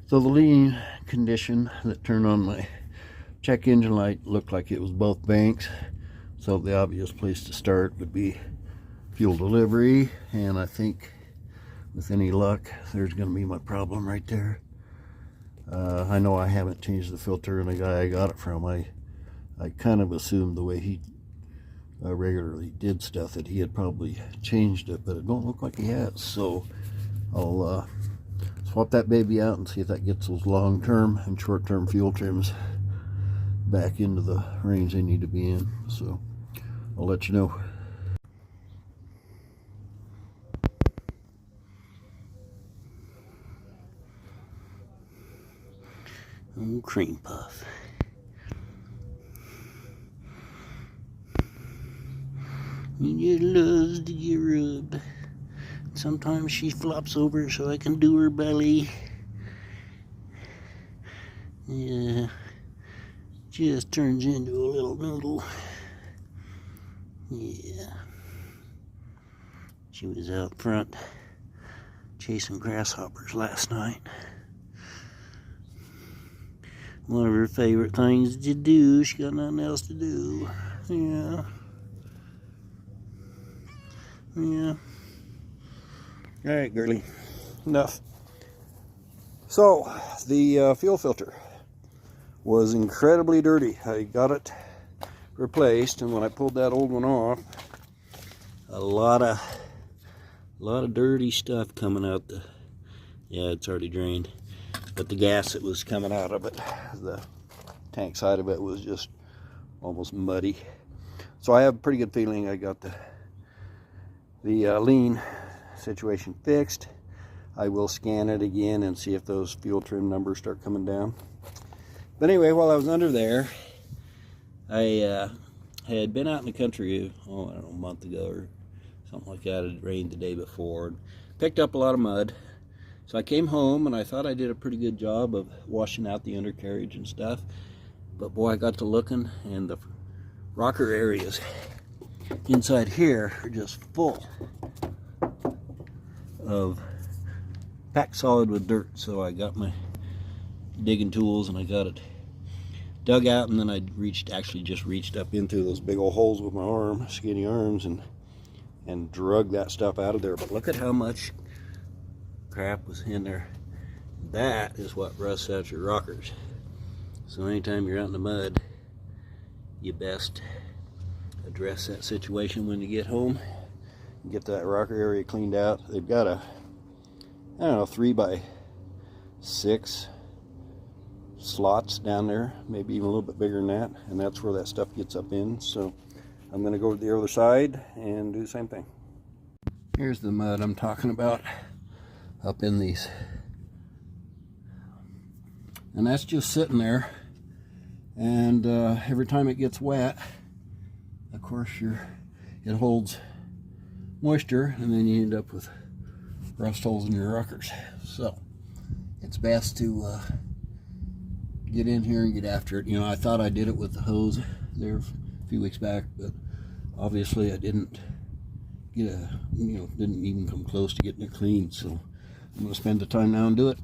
So the lean condition that turned on my check engine light looked like it was both banks. So the obvious place to start would be fuel delivery, and I think with any luck there's going to be my problem right there. I know I haven't changed the filter, and the guy I got it from, I kind of assumed the way he regularly did stuff that he had probably changed it, but it don't look like he has. So I'll swap that baby out and see if that gets those long-term and short-term fuel trims back into the range they need to be in. So I'll let you know. Oh, cream puff. He just loves to get rubbed. Sometimes she flops over so I can do her belly. Yeah, just turns into a little noodle. Yeah. She was out front chasing grasshoppers last night. One of her favorite things to do. She got nothing else to do. Yeah. Yeah. Alright, girly. Enough. So, the fuel filter was incredibly dirty. I got it replaced, and when I pulled that old one off, a lot of dirty stuff coming out the, yeah, it's already drained, but the gas that was coming out of it, the tank side of it, was just almost muddy. So I have a pretty good feeling I got the lean situation fixed. I will scan it again and see if those fuel trim numbers start coming down. But anyway, while I was under there, I had been out in the country, I don't know, a month ago or something like that. It rained the day before and picked up a lot of mud. So I came home and I thought I did a pretty good job of washing out the undercarriage and stuff. But boy, I got to looking, and the rocker areas inside here are just full of packed solid with dirt. So I got my digging tools and I got it dug out, and then I actually just reached up into those big old holes with my arm, skinny arms, and drug that stuff out of there. But look at how much crap was in there. That is what rusts out your rockers. So anytime you're out in the mud, you best address that situation when you get home and get that rocker area cleaned out. They've got a, I don't know, 3x6 slots down there, maybe even a little bit bigger than that, and that's where that stuff gets up in. So I'm going to go to the other side and do the same thing. Here's the mud I'm talking about up in these, and that's just sitting there, and every time it gets wet, of course it holds moisture, and then you end up with rust holes in your rockers. So it's best to get in here and get after it. You know, I thought I did it with the hose there a few weeks back, but obviously I didn't get didn't even come close to getting it clean. So I'm going to spend the time now and do it.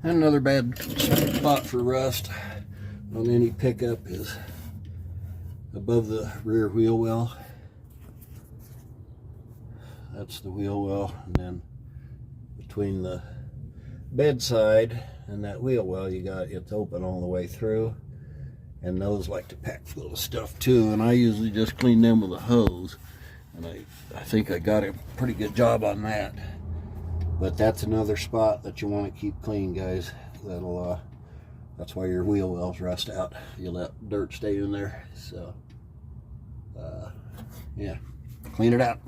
And another bad spot for rust on any pickup is above the rear wheel well. That's the wheel well, and then between the bedside and that wheel well, it's open all the way through, and those like to pack full of stuff too, and I usually just clean them with a hose, and I think I got a pretty good job on that. But that's another spot that you want to keep clean, guys. That's why your wheel wells rust out. You let dirt stay in there. So yeah, clean it out.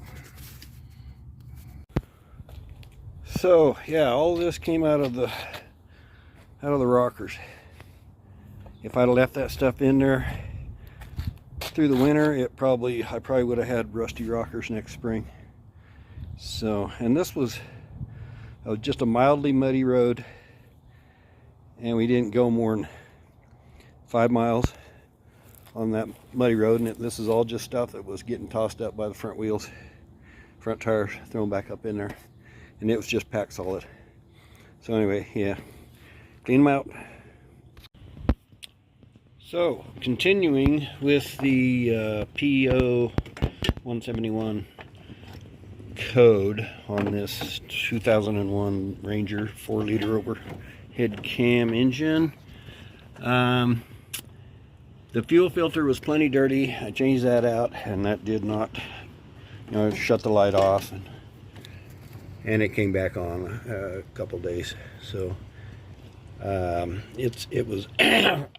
So yeah, all this came out of the rockers. If I'd have left that stuff in there through the winter, I probably would have had rusty rockers next spring. So, and this was just a mildly muddy road, and we didn't go more than 5 miles on that muddy road, and this is all just stuff that was getting tossed up by the front wheels, front tires, thrown back up in there. and it was just packed solid. So anyway, yeah, clean them out. So continuing with the po171 code on this 2001 Ranger 4-liter overhead cam engine. The fuel filter was plenty dirty. I changed that out, and that did not, shut the light off, and it came back on a couple days. So it was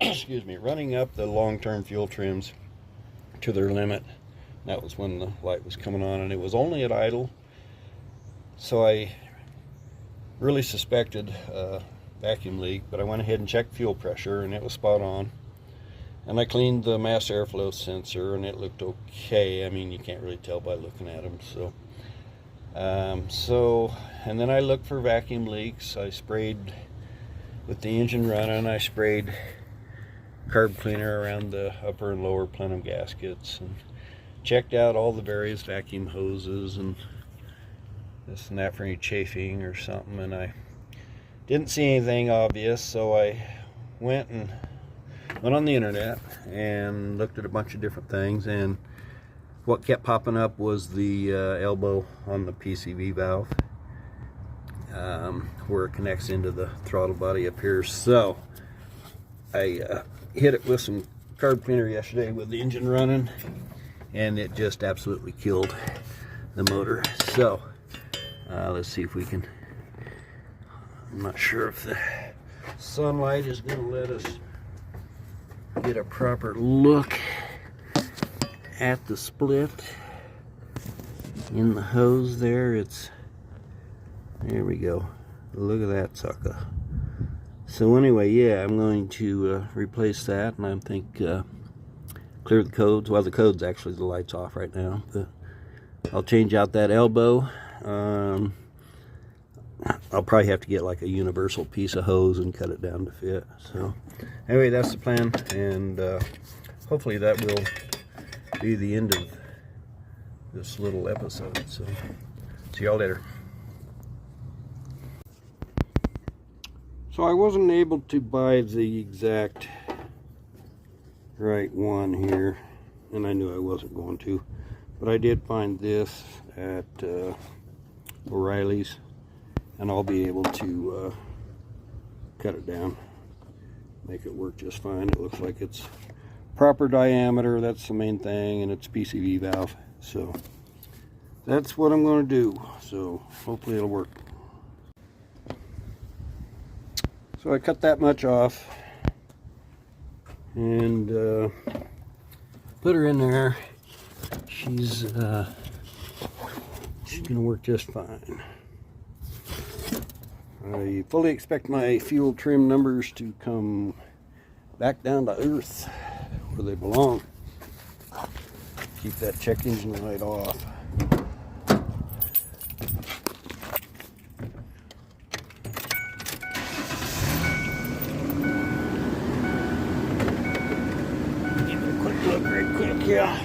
excuse me, running up the long-term fuel trims to their limit. That was when the light was coming on, and it was only at idle. So I really suspected a vacuum leak, but I went ahead and checked fuel pressure, and it was spot on. And I cleaned the mass airflow sensor, and it looked okay. I mean, you can't really tell by looking at them. And then I looked for vacuum leaks. I sprayed, with the engine running, I sprayed carb cleaner around the upper and lower plenum gaskets, and checked out all the various vacuum hoses and this and that for any chafing or something, and I didn't see anything obvious. So I went on the internet and looked at a bunch of different things, and what kept popping up was the elbow on the PCV valve, where it connects into the throttle body up here. So I hit it with some carb cleaner yesterday with the engine running, and it just absolutely killed the motor. So let's see if we can, I'm not sure if the sunlight is going to let us get a proper look at the split in the hose there. There we go. Look at that sucker. So anyway, yeah, I'm going to replace that, and I think clear the codes. Well, the code's actually, the light's off right now, but I'll change out that elbow. I'll probably have to get like a universal piece of hose and cut it down to fit. So anyway, that's the plan, and hopefully that will be the end of this little episode. So see y'all later. So I wasn't able to buy the exact right one here, and I knew I wasn't going to, but I did find this at O'Reilly's, and I'll be able to cut it down, make it work just fine. It looks like it's proper diameter, that's the main thing, and it's PCV valve. So that's what I'm going to do. So hopefully it'll work. So I cut that much off and put her in there. She's gonna work just fine. I fully expect my fuel trim numbers to come back down to earth where they belong. Keep that check engine light off. Give it a quick look right quick, yeah.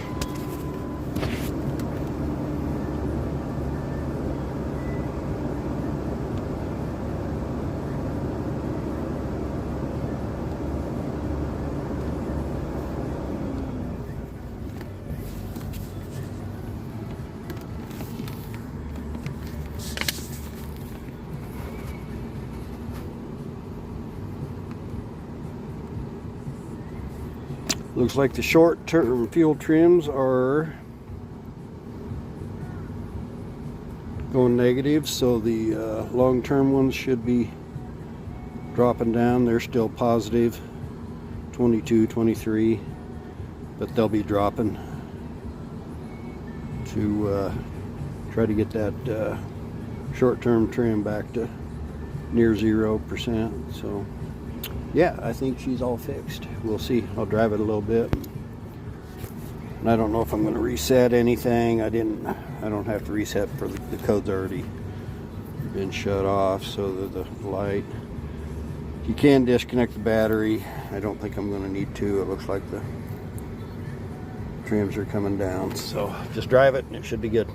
Looks like the short-term fuel trims are going negative, so the long-term ones should be dropping down. They're still positive 22, 23, but they'll be dropping to try to get that short-term trim back to near 0%. So yeah, I think she's all fixed. We'll see. I'll drive it a little bit, and I don't know if I'm going to reset anything. I don't have to reset, for the code's already been shut off. So the light, you can disconnect the battery. I don't think I'm going to need to. It looks like the trims are coming down, so just drive it and it should be good.